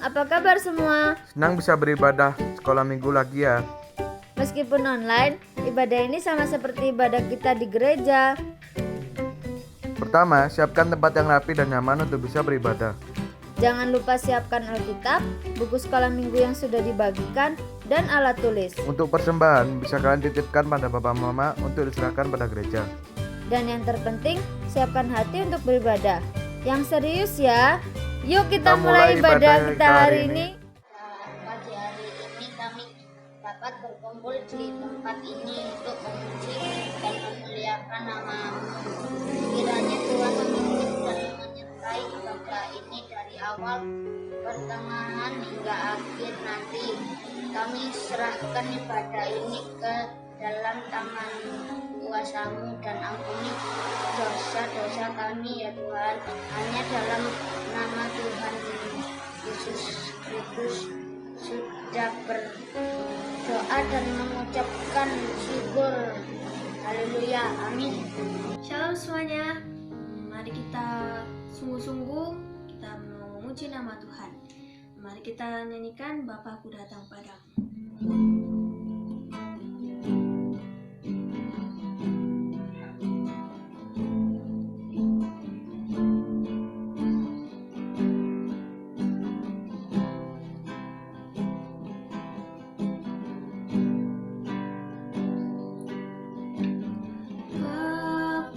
Apa kabar semua? Senang bisa beribadah sekolah minggu lagi ya. Meskipun online, ibadah ini sama seperti ibadah kita di gereja. Pertama, siapkan tempat yang rapi dan nyaman untuk bisa beribadah. Jangan lupa siapkan Alkitab, buku sekolah minggu yang sudah dibagikan, dan alat tulis. Untuk persembahan, bisa kalian titipkan pada Bapak Mama untuk diserahkan pada gereja. Dan yang terpenting, siapkan hati untuk beribadah. Yang serius ya. Yuk kita mulai ibadah kita hari ini. Pagi hari ini kami dapat berkumpul di tempat ini untuk memuji dan memuliakan nama-Mu. Kiranya Tuhan memimpin dan menyertai ibadah ini dari awal, pertengahan hingga akhir nanti. Kami serahkan ibadah ini ke dalam tangan kuasa-Mu dan ampuni dosa-dosa kami ya Tuhan. Hanya dalam nama Tuhan Yesus Kristus sudah berdoa dan mengucapkan syukur. Haleluya, amin. Shalom semuanya. Mari kita sungguh-sungguh kita memuji nama Tuhan. Mari kita nyanyikan Bapakku datang padamu.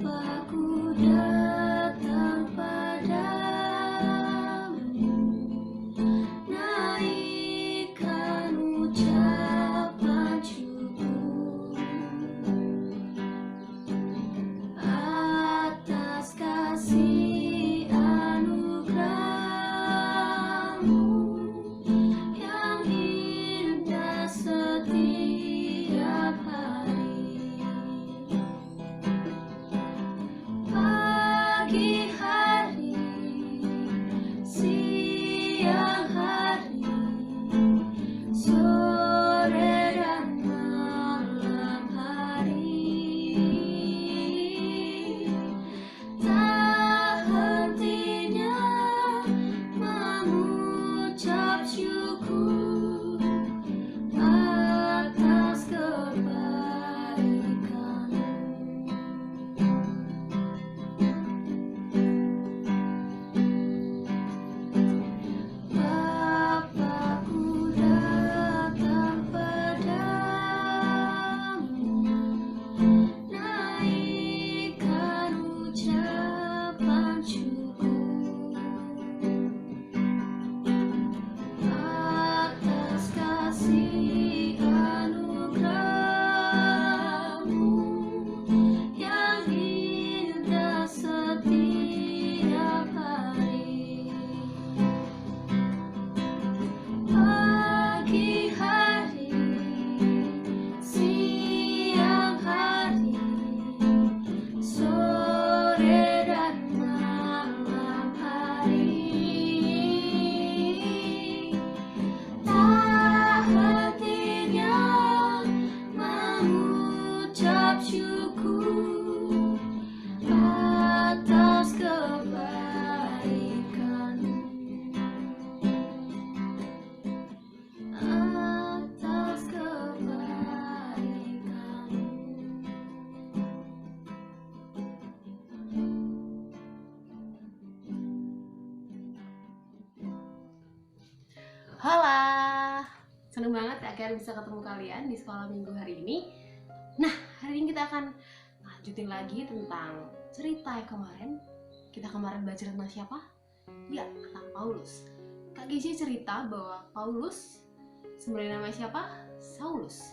Bapakku datang padamu, naikkan ucapan syukur atas kasih anugerah-Mu yang indah setiap hari. Pagi hari, siang hari, sore dan malam hari, tak hentinya mengucap syukur atas kebaikan-Mu. Bapakku datang padamu, naikkan ucapan syukur atas kasih anugerah-Mu yang indah setiap hari. Pagi hari, siang hari, sore dan malam hari, tak hentinya mengucap syukur atas kebaikan-Mu. Atas kebaikan-Mu. Halo, seneng banget akhirnya bisa ketemu kalian di sekolah minggu hari ini. Nah, hari ini kita akan lanjutin lagi tentang cerita yang kemarin. Kita kemarin belajar tentang siapa? Ya, tentang Paulus. Kak Gizi cerita bahwa Paulus sebenarnya namanya siapa? Saulus.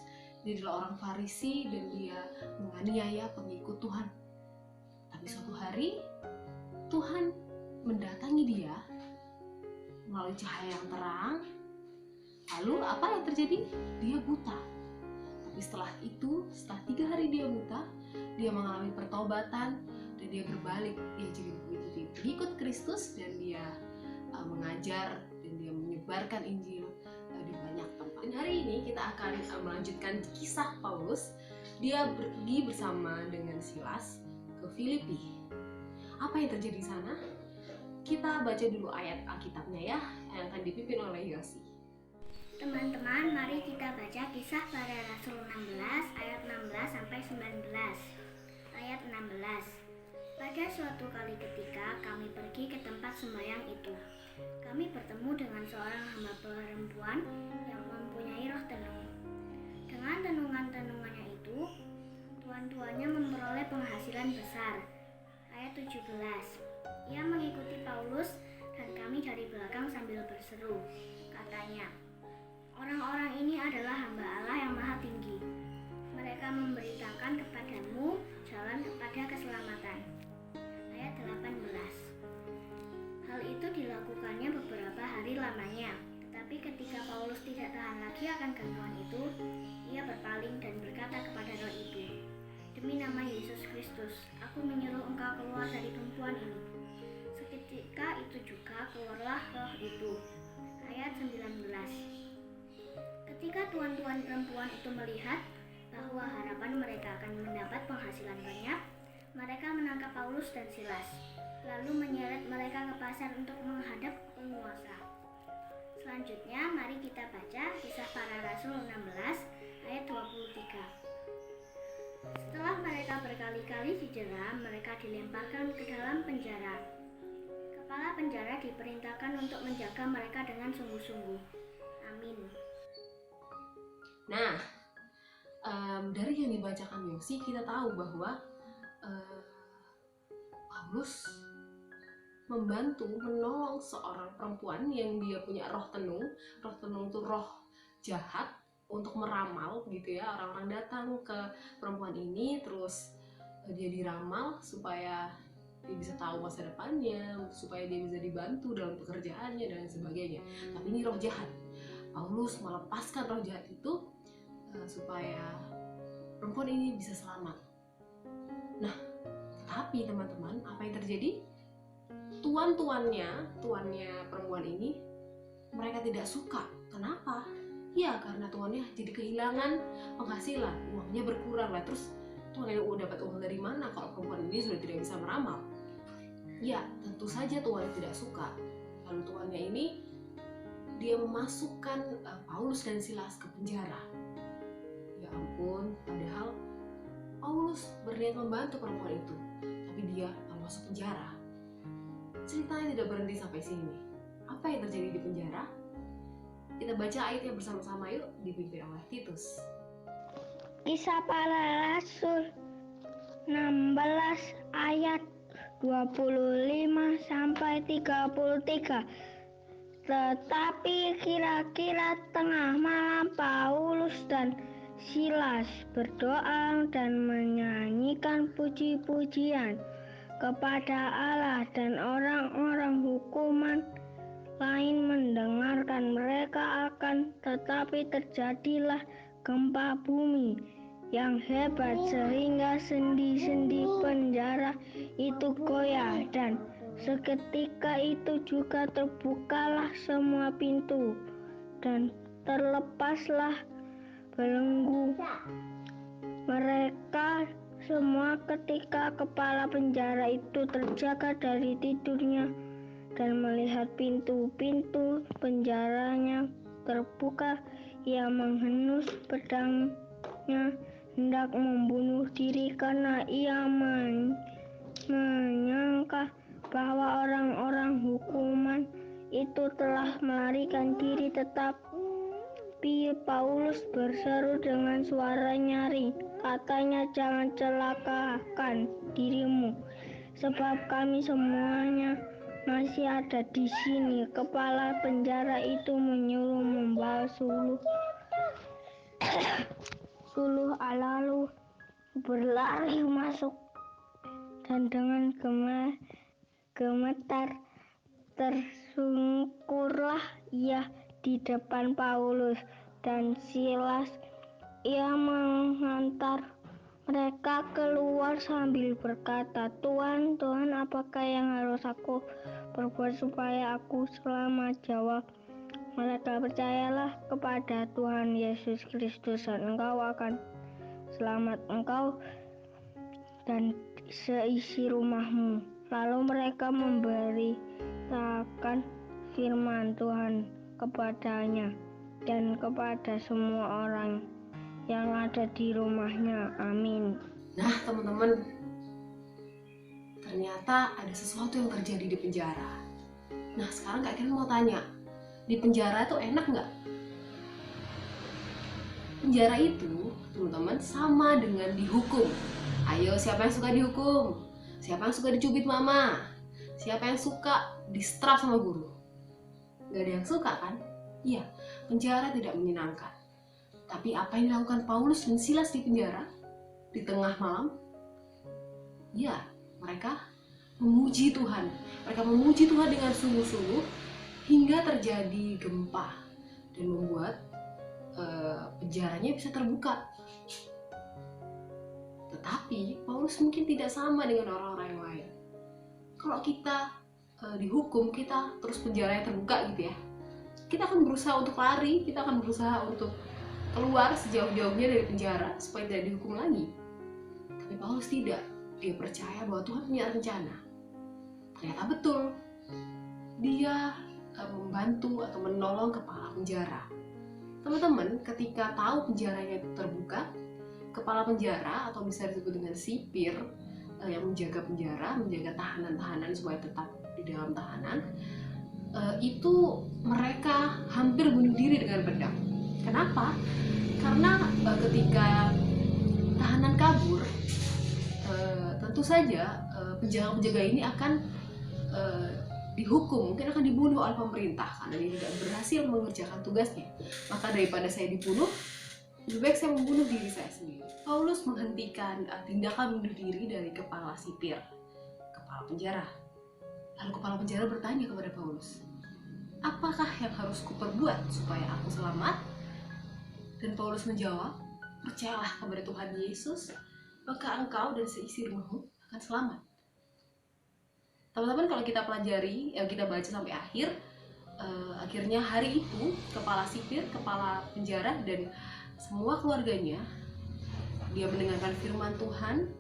Dia adalah orang Farisi dan dia menganiaya pengikut Tuhan. Tapi suatu hari Tuhan mendatangi dia melalui cahaya yang terang. Lalu apa yang terjadi? Dia buta. Tapi setelah itu, setelah 3 hari dia buta, dia mengalami pertobatan dan dia berbalik. Dia jadi pengikut Kristus dan dia mengajar dan dia menyebarkan Injil di banyak tempat. Dan hari ini kita akan melanjutkan kisah Paulus. Dia pergi bersama dengan Silas ke Filipi. Apa yang terjadi di sana? kita baca dulu ayat Alkitabnya ya, yang akan dipimpin oleh Yosi. Teman-teman, mari kita baca Kisah Para Rasul 16 ayat 16 sampai 19. Ayat 16. Pada suatu kali ketika kami pergi ke tempat sembahyang itu, kami bertemu dengan seorang hamba perempuan yang mempunyai roh tenung. Dengan tenungan-tenungannya itu, tuan-tuannya memperoleh penghasilan besar. Ayat 17. Ia mengikuti Paulus dan kami dari belakang sambil berseru. Katanya, orang-orang ini adalah hamba Allah yang maha tinggi. Mereka memberitakan kepadamu jalan kepada keselamatan. Ayat 18. Hal itu dilakukannya beberapa hari lamanya. Tetapi ketika Paulus tidak tahan lagi akan gangguan itu, ia berpaling dan berkata kepada roh itu, "Demi nama Yesus Kristus, aku menyuruh engkau keluar dari perempuan ini." Seketika itu juga keluarlah roh itu. Ayat 19. Ketika tuan-tuan perempuan itu melihat bahwa harapan mereka akan mendapat penghasilan banyak, mereka menangkap Paulus dan Silas, lalu menyeret mereka ke pasar untuk menghadap penguasa. Selanjutnya, mari kita baca Kisah Para Rasul 16 ayat 23. Setelah mereka berkali-kali didera, mereka dilemparkan ke dalam penjara. Kepala penjara diperintahkan untuk menjaga mereka dengan sungguh-sungguh. Amin. Nah, dari yang dibacakan Yosi kita tahu bahwa Paulus membantu menolong seorang perempuan yang dia punya roh tenung. Roh tenung itu roh jahat untuk meramal gitu ya. Orang-orang datang ke perempuan ini terus dia diramal supaya dia bisa tahu masa depannya, supaya dia bisa dibantu dalam pekerjaannya dan sebagainya. Tapi ini roh jahat. Paulus melepaskan roh jahat itu supaya perempuan ini bisa selamat. Nah, tapi teman-teman, apa yang terjadi? Tuannya perempuan ini, mereka tidak suka. Kenapa? Ya, karena tuannya jadi kehilangan penghasilan, uangnya berkurang lah. Terus tuannya dapat uang dari mana kalau perempuan ini sudah tidak bisa meramal? Ya, tentu saja tuannya tidak suka. Lalu tuannya ini dia memasukkan Paulus dan Silas ke penjara. Ya ampun, padahal Paulus berniat membantu perempuan itu, tapi dia malah masuk penjara. Ceritanya tidak berhenti sampai sini. Apa yang terjadi di penjara? Kita baca ayatnya bersama-sama yuk, dipimpin oleh Titus. Kisah Para Rasul 16 ayat 25 sampai 33. Tetapi kira-kira tengah malam Paulus dan Silas berdoa dan menyanyikan puji-pujian kepada Allah, dan orang-orang hukuman lain mendengarkan mereka tetapi terjadilah gempa bumi yang hebat sehingga sendi-sendi penjara itu goyah, dan seketika itu juga terbukalah semua pintu dan terlepaslah belenggu mereka semua. Ketika kepala penjara itu terjaga dari tidurnya dan melihat pintu-pintu penjaranya terbuka, ia menghenus pedangnya hendak membunuh diri karena ia menyangka bahwa orang-orang hukuman itu telah melarikan diri. Tetapi Paulus berseru dengan suara nyaring, katanya, "Jangan celakakan dirimu, sebab kami semuanya masih ada di sini." Kepala penjara itu menyuruh membawa suluh lalu berlari masuk, dan dengan gemetar tersungkurlah ia di depan Paulus dan Silas. Ia mengantar mereka keluar sambil berkata, Tuhan, apakah yang harus aku perbuat supaya aku selamat?" Jawab mereka, "Percayalah kepada Tuhan Yesus Kristus dan engkau akan selamat, engkau dan seisi rumahmu." Lalu mereka memberitakan firman Tuhan kepadanya dan kepada semua orang yang ada di rumahnya. Amin. Nah, teman-teman, ternyata ada sesuatu yang terjadi di penjara. Nah, sekarang Kak Karen mau tanya, di penjara itu enak nggak? Penjara itu, teman-teman, sama dengan dihukum. Ayo, siapa yang suka dihukum? Siapa yang suka dicubit mama? Siapa yang suka distrap sama guru? Gak ada yang suka kan? Iya, penjara tidak menyenangkan. Tapi apa yang dilakukan Paulus dan Silas di penjara? Di tengah malam? Ya, mereka memuji Tuhan. Mereka memuji Tuhan dengan sungguh-sungguh hingga terjadi gempa dan membuat penjaranya bisa terbuka. Tetapi Paulus mungkin tidak sama dengan orang-orang yang lain. Kalau kita dihukum, kita terus penjaranya terbuka gitu ya, kita akan berusaha untuk lari, kita akan berusaha untuk keluar sejauh-jauhnya dari penjara supaya tidak dihukum lagi. Tapi Paulus tidak. Dia percaya bahwa Tuhan punya rencana. Ternyata betul, dia membantu atau menolong kepala penjara. Teman-teman, ketika tahu penjaranya itu terbuka, kepala penjara atau bisa disebut dengan sipir yang menjaga penjara, menjaga tahanan-tahanan supaya tetap di dalam tahanan, itu mereka hampir bunuh diri dengan pedang. Kenapa? Karena ketika tahanan kabur, tentu saja penjaga-penjaga ini akan dihukum, mungkin akan dibunuh oleh pemerintah karena dia tidak berhasil mengerjakan tugasnya. Maka daripada saya dibunuh, lebih baik saya membunuh diri saya sendiri. Paulus menghentikan tindakan bunuh diri dari kepala sipir, kepala penjara. Lalu kepala penjara bertanya kepada Paulus, apakah yang harus kuperbuat supaya aku selamat? Dan Paulus menjawab, percayalah kepada Tuhan Yesus, maka engkau dan seisi rumahmu akan selamat. Teman-teman, kalau kita pelajari, kita baca sampai akhir, akhirnya hari itu kepala sipir, kepala penjara dan semua keluarganya, dia mendengarkan firman Tuhan,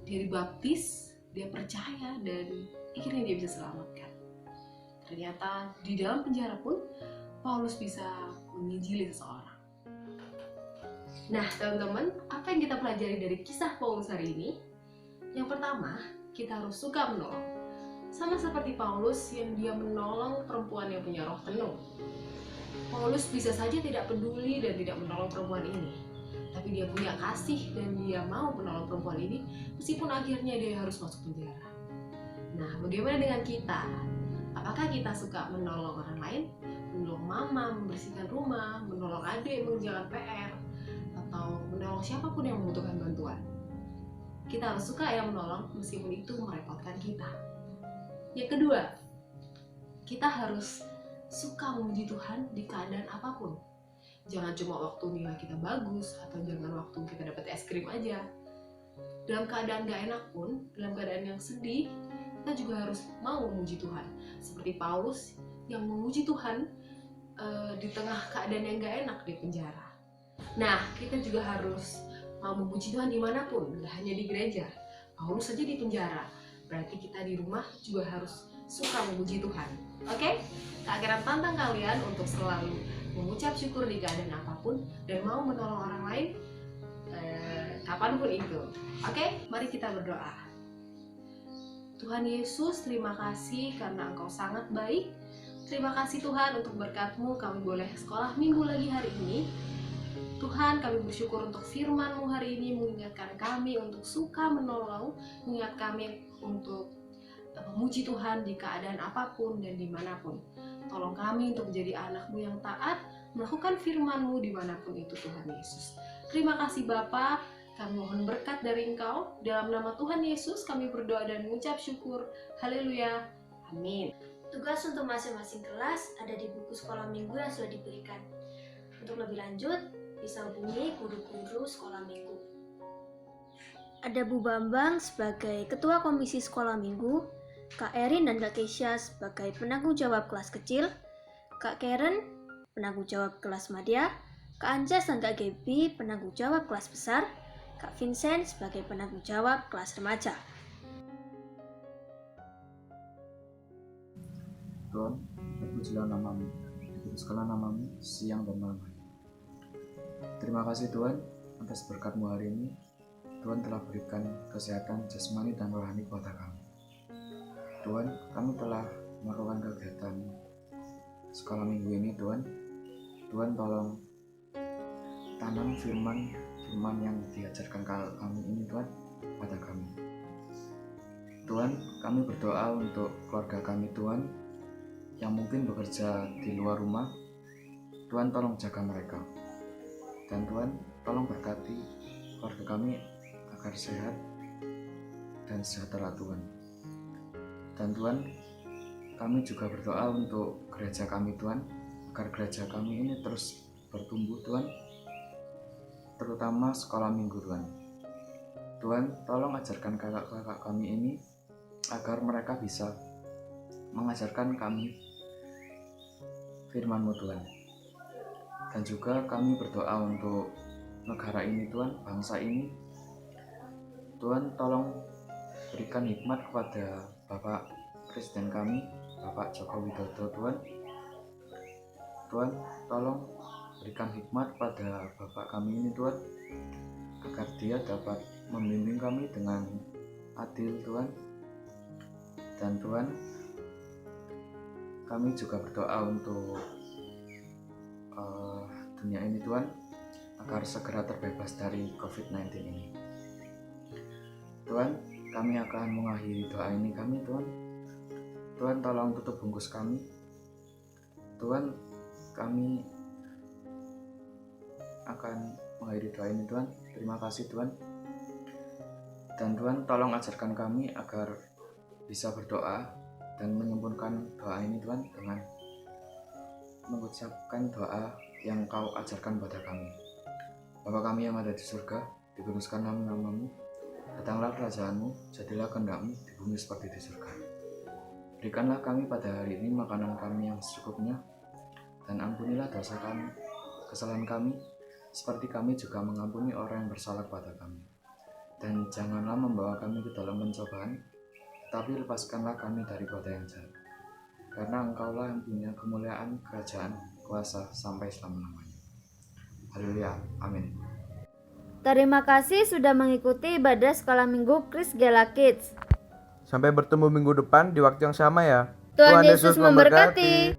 dia dibaptis, dia percaya, dan akhirnya dia bisa selamatkan. Ternyata di dalam penjara pun Paulus bisa menginjili seseorang. Nah, teman-teman, apa yang kita pelajari dari kisah Paulus hari ini? Yang pertama, kita harus suka menolong. Sama seperti Paulus yang dia menolong perempuan yang punya roh penuh. Paulus bisa saja tidak peduli dan tidak menolong perempuan ini, tapi dia punya kasih dan dia mau menolong perempuan ini meskipun akhirnya dia harus masuk penjara. Nah, bagaimana dengan kita? Apakah kita suka menolong orang lain? Menolong mama membersihkan rumah, menolong adik mengerjakan PR, atau menolong siapapun yang membutuhkan bantuan? Kita harus suka ya menolong meskipun itu merepotkan kita. Yang kedua, kita harus suka memuji Tuhan di keadaan apapun. Jangan cuma waktu nilai kita bagus, atau jangan waktu kita dapat es krim aja. Dalam keadaan gak enak pun, dalam keadaan yang sedih, kita juga harus mau memuji Tuhan. Seperti Paulus yang memuji Tuhan di tengah keadaan yang gak enak di penjara. Nah, kita juga harus mau memuji Tuhan dimanapun, gak hanya di gereja. Paulus saja di penjara, berarti kita di rumah juga harus suka memuji Tuhan. Oke? Kak Karen tantang kalian untuk selalu mengucap syukur di keadaan apapun dan mau menolong orang lain kapanpun itu. Oke? Mari kita berdoa. Tuhan Yesus, terima kasih karena Engkau sangat baik. Terima kasih Tuhan untuk berkat-Mu kami boleh sekolah minggu lagi hari ini. Tuhan, kami bersyukur untuk firman-Mu hari ini, mengingatkan kami untuk suka menolong, mengingat kami untuk memuji Tuhan di keadaan apapun dan dimanapun. Tolong kami untuk menjadi anak-Mu yang taat, melakukan firman-Mu dimanapun itu Tuhan Yesus. Terima kasih Bapa, kami mohon berkat dari Engkau. Dalam nama Tuhan Yesus kami berdoa dan mengucap syukur. Haleluya. Amin. Tugas untuk masing-masing kelas ada di buku sekolah minggu yang sudah diberikan. Untuk lebih lanjut, bisa hubungi guru-guru sekolah minggu. Ada Bu Bambang sebagai Ketua Komisi Sekolah Minggu, Kak Erin dan Kak Keisha sebagai penanggung jawab kelas kecil, Kak Karen penanggung jawab kelas madya, Kak Anjas dan Kak Gebi penanggung jawab kelas besar, Kak Vincent sebagai penanggung jawab kelas remaja. Tuhan, terpujilah namamu, dikuduskanlah namamu siang dan malam hari. Terima kasih Tuhan atas berkat-Mu hari ini. Tuhan telah berikan kesehatan jasmani dan rohani kepada kami. Tuhan, kami telah melakukan kegiatan sekolah minggu ini Tuhan. Tuhan tolong tanam firman yang diajarkan kami ini Tuhan pada kami. Tuhan, kami berdoa untuk keluarga kami Tuhan yang mungkin bekerja di luar rumah. Tuhan tolong jaga mereka. Dan Tuhan tolong berkati keluarga kami agar sehat dan sejahtera Tuhan. Dan Tuhan, kami juga berdoa untuk gereja kami Tuhan, agar gereja kami ini terus bertumbuh Tuhan, terutama sekolah minggu Tuhan. Tuhan, tolong ajarkan kakak-kakak kami ini agar mereka bisa mengajarkan kami firman-Mu Tuhan. Dan juga kami berdoa untuk negara ini Tuhan, bangsa ini. Tuhan tolong berikan hikmat kepada Bapak Presiden kami, Bapak Joko Widodo Tuhan. Tuhan tolong berikan hikmat pada Bapak kami ini Tuhan, agar dia dapat membimbing kami dengan adil Tuhan. Dan Tuhan, kami juga berdoa untuk dunia ini Tuhan, agar segera terbebas dari COVID-19 ini. Tuhan, kami akan mengakhiri doa ini kami Tuhan. Tuhan tolong tutup bungkus kami. Tuhan, kami akan mengakhiri doa ini Tuhan. Terima kasih Tuhan. Dan Tuhan tolong ajarkan kami agar bisa berdoa dan menyempurnakan doa ini Tuhan dengan mengucapkan doa yang Kau ajarkan pada kami. Bapa kami yang ada di surga, dikuduskanlah namamu, datanglah kerajaan-Mu, jadilah kehendak-Mu di bumi seperti di surga. Berikanlah kami pada hari ini makanan kami yang secukupnya, dan ampunilah dosa kami, kesalahan kami, seperti kami juga mengampuni orang yang bersalah kepada kami. Dan janganlah membawa kami ke dalam pencobaan, tapi lepaskanlah kami daripada yang jahat. Karena Engkaulah yang punya kemuliaan, kerajaan, kuasa sampai selama-lamanya. Haleluya, amin. Terima kasih sudah mengikuti ibadah sekolah minggu Kris Gela Kids. Sampai bertemu minggu depan di waktu yang sama ya. Tuhan Yesus memberkati.